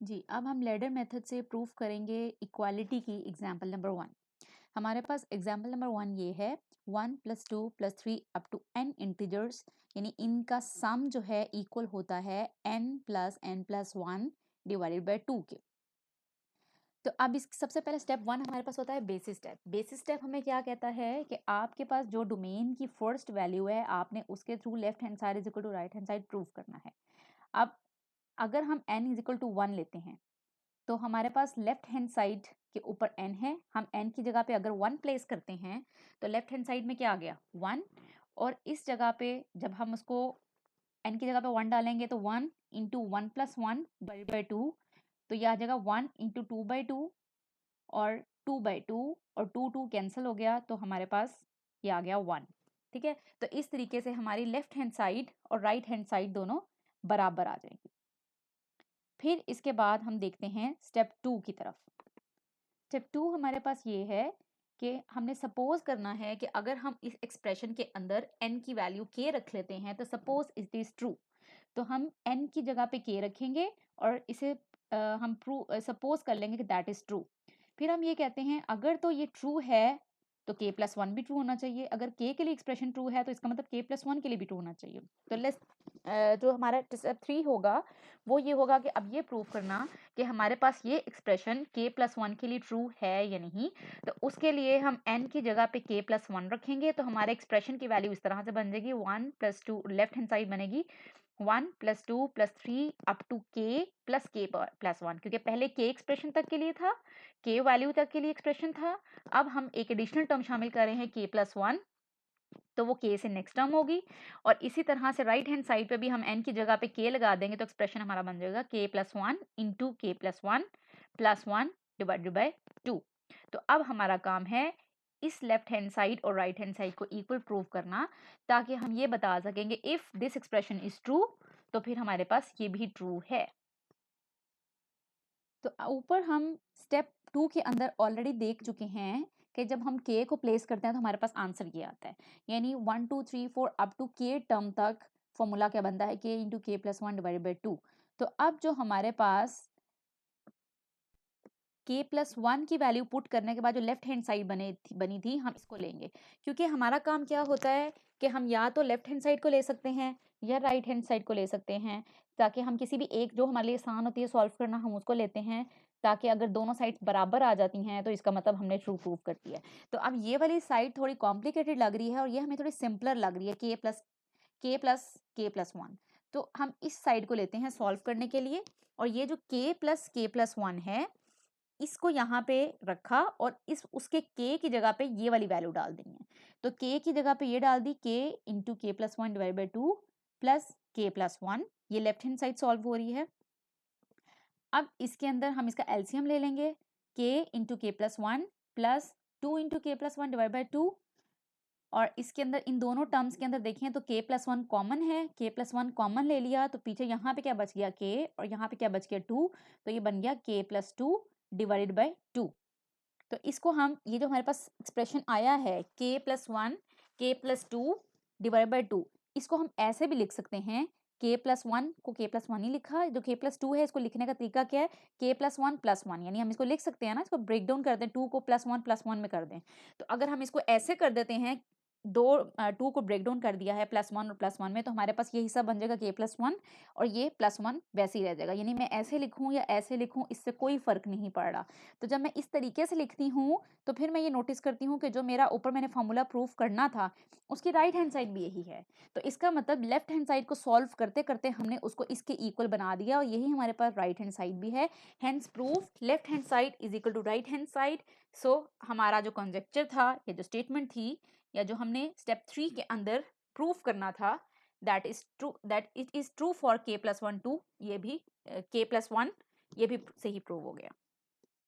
जी, अब हम ladder method से प्रूफ करेंगे इक्वालिटी की एग्जाम्पल नंबर 1। हमारे पास एग्जाम्पल नंबर 1 ये है 1 + 2 + 3 अप टू n इंटीजर्स, यानी इनका सम जो है इक्वल होता है n + n + 1 डिवाइडेड बाय 2 के। तो अब इस सबसे पहले स्टेप 1 हमारे पास होता है बेसिस स्टेप। बेसिस स्टेप हमें क्या कहता है कि आपके पास जो डोमेन की फर्स्ट वैल्यू है आपने उसके through left hand side is equal to right hand side proof करना है। अब अगर हम n इज इक्वल टू 1 लेते हैं तो हमारे पास लेफ्ट हैंड साइड के ऊपर n है, हम n की जगह पे अगर 1 प्लेस करते हैं तो लेफ्ट हैंड साइड में क्या आ गया 1, और इस जगह पे जब हम उसको n की जगह पे 1 डालेंगे तो 1 इंटू 1 + 1 बाई 2, तो यह आ जाएगा 1 इंटू 2/2 और 2/2 और 2 कैंसिल हो गया, तो हमारे पास ये आ गया 1। ठीक है, तो इस तरीके से हमारी लेफ्ट हैंड साइड और राइट हैंड साइड दोनों बराबर आ जाएंगी। फिर इसके बाद हम देखते हैं स्टेप 2 की तरफ। स्टेप 2 हमारे पास ये है कि हमने सपोज करना है कि अगर हम इस एक्सप्रेशन के अंदर n की वैल्यू k रख लेते हैं तो सपोज इट इज ट्रू, तो हम n की जगह पे k रखेंगे और इसे हम सपोज कर लेंगे कि दैट इज ट्रू। फिर हम ये कहते हैं अगर तो ये ट्रू है तो k + 1 भी ट्रू होना चाहिए, अगर k के लिए एक्सप्रेशन ट्रू है तो इसका मतलब k + 1 के लिए भी ट्रू होना चाहिए। तो लेट्स जो हमारा स्टेप 3 होगा वो ये होगा कि अब ये प्रूव करना कि हमारे पास ये एक्सप्रेशन k + 1 के लिए ट्रू है या नहीं। तो उसके लिए हम n की जगह पे k + 1 रखेंगे, तो हमारे एक्सप्रेशन की वैल्यू इस तरह से बन जाएगी 1 + 2, लेफ्ट हैंड साइड बनेगी 1 + 2 + 3 अप टू k + k + 1, क्योंकि पहले k एक्सप्रेशन तक के लिए था, k वैल्यू तक के लिए एक्सप्रेशन था। अब हम एक एडिशनल टर्म शामिल कर रहे हैं k + 1, तो वो k से नेक्स्ट टर्म होगी, और इसी तरह से राइट हैंड साइड पे भी हम n की जगह पे k लगा देंगे तो एक्सप्रेशन हमारा बन जाएगा k + 1 into k + 1 + 1 divided by 2। तो अब हमारा काम है इस लेफ्ट हैंड साइड और राइट हैंड साइड को इक्वल प्रूव करना, ताकि हम ये बता सकेंगे if this expression is true तो फिर हमारे पास ये भी ट्रू है। तो ऊपर हम स्टेप 2 के अंदर ऑलरेडी देख चुके हैं कि जब हम k को प्लेस करते हैं तो हमारे पास आंसर ये आता है, यानी 1 2 3 4 अप टू k टर्म तक फॉर्मूला क्या बनता है k into k + 1 divided by 2। तो अब जो हमारे पास k + 1 की वैल्यू पुट करने के बाद जो लेफ्ट हैंड साइड बनी थी हम इसको लेंगे, क्योंकि हमारा काम क्या होता है कि हम या तो लेफ्ट हैंड साइड को ले सकते हैं या राइट हैंड साइड को ले सकते हैं, ताकि हम किसी भी एक जो हमारे लिए आसान होती है सॉल्व करना हम उसको लेते हैं, ताकि अगर दोनों साइड्स बराबर आ जाती हैं तो इसका मतलब हमने ट्रू प्रूव कर दिया है। तो अब ये वाली साइड थोड़ी कॉम्प्लिकेटेड लग रही है और ये हमें थोड़ी सिंपलर लग रही है k + 1, तो हम इस साइड को लेते हैं सॉल्व करने के लिए, और ये जो k + 1 है इसको यहाँ पे रखा और इस उसके k की जगह पे ये वाली वैल्यू डाल देनी है। तो k की जगह पे ये डाल दी k into k + 1 divide by 2 plus k + 1, ये लेफ्ट हैंड साइड सॉल्व हो रही है। अब इसके अंदर हम इसका एलसीएम ले लेंगे k into k + 1 plus 2 into k + 1 divide by 2, और इसके अंदर इन दोनों टर्म्स के अंदर देखें तो k + 1 कॉमन है, k + 1 कॉमन ले लिया तो पीछे यहाँ पे क्या बच गया k और यहाँ पे क्या बच गया 2, तो ये बन गया k + 2 डिवाइडेड बाई 2। तो इसको हम ये जो हमारे पास एक्सप्रेशन आया है k + 1 k + 2 डिवाइड बाई 2, इसको हम ऐसे भी लिख सकते हैं k + 1 को k + 1 ही लिखा, जो k + 2 है इसको लिखने का तरीका क्या है k + 1 + 1, यानी हम इसको लिख सकते हैं ना, इसको ब्रेक डाउन कर दें 2 को +1 में कर दें। तो अगर हम इसको ऐसे कर देते हैं 2 को ब्रेक डाउन कर दिया है +1 और +1 में, तो हमारे पास ये हिस्सा बन जाएगा k + 1 और ये +1 वैसे ही रह जाएगा, यानी मैं ऐसे लिखूं या ऐसे लिखूं इससे कोई फर्क नहीं पड़ रहा। तो जब मैं इस तरीके से लिखती हूँ तो फिर मैं ये नोटिस करती हूँ कि जो मेरा ऊपर मैंने फॉर्मूला प्रूफ करना था उसकी राइट हैंड साइड भी यही है, तो इसका मतलब लेफ्ट हैंड साइड को सॉल्व करते करते हमने उसको इसके इक्वल बना दिया और यही हमारे पास राइट हैंड साइड भी है। Hence proof left hand side is equal to right hand side. So हमारा जो कंजेक्चर था या जो स्टेटमेंट थी या जो हमने स्टेप 3 के अंदर प्रूफ करना था that it is true for k + 1 2, ये भी k + 1 ये भी सही प्रूव हो गया।